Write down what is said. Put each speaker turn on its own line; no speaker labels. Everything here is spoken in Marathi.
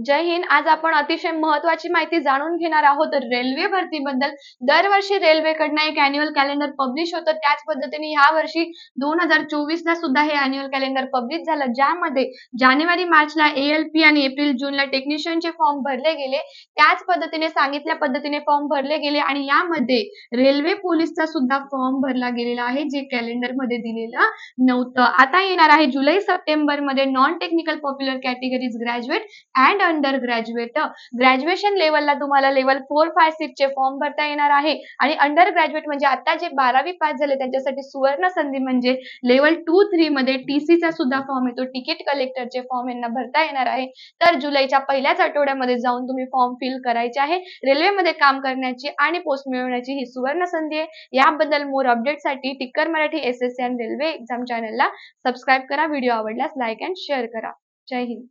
जय हिंद. आज आपण अतिशय महत्त्वाची माहिती जाणून घेणार आहोत रेल्वे भरतीबद्दल. दरवर्षी रेल्वेकडनं एक अॅन्युअल कॅलेंडर पब्लिश होतं. त्याच पद्धतीने यावर्षी 2024ला सुद्धा हे अॅन्युअल कॅलेंडर पब्लिश झालं, ज्यामध्ये जानेवारी मार्चला ALP आणि एप्रिल जूनला टेक्निशियनचे फॉर्म भरले गेले. त्याच पद्धतीने सांगितल्या पद्धतीने फॉर्म भरले गेले आणि यामध्ये रेल्वे पोलीसचा सुद्धा फॉर्म भरला गेलेला आहे, जे कॅलेंडरमध्ये दिलेलं नव्हतं. आता येणार आहे जुलै सप्टेंबरमध्ये non technical popular categories graduate and under graduate. Graduation लेवलला तुम्हाला लेवल 4, 5, 6 चे फॉर्म भरता येणार आहे आणि अंडर ग्रॅज्युएट म्हणजे आता जे 12वी पास झाले त्यांच्यासाठी सुवर्ण संधी म्हणजे लेवल 2, 3 मध्ये TCचा सुद्धा फॉर्म येतो. तिकीट कलेक्टरचे फॉर्म यांना भरता येणार आहे. तर जुलैच्या पहिल्याच आठवड्यामध्ये जाऊन तुम्ही फॉर्म फिल करायचे आहे. रेल्वेमध्ये काम करण्याची आणि पोस्ट मिळवण्याची ही सुवर्ण संधी आहे. याबद्दल मोर अपडेटसाठी टिक्कर मराठी SSC आणि रेल्वे एक्झाम चॅनलला सबस्क्राईब करा. व्हिडिओ आवडल्यास लाईक अँड शेअर करा. जय हिंद.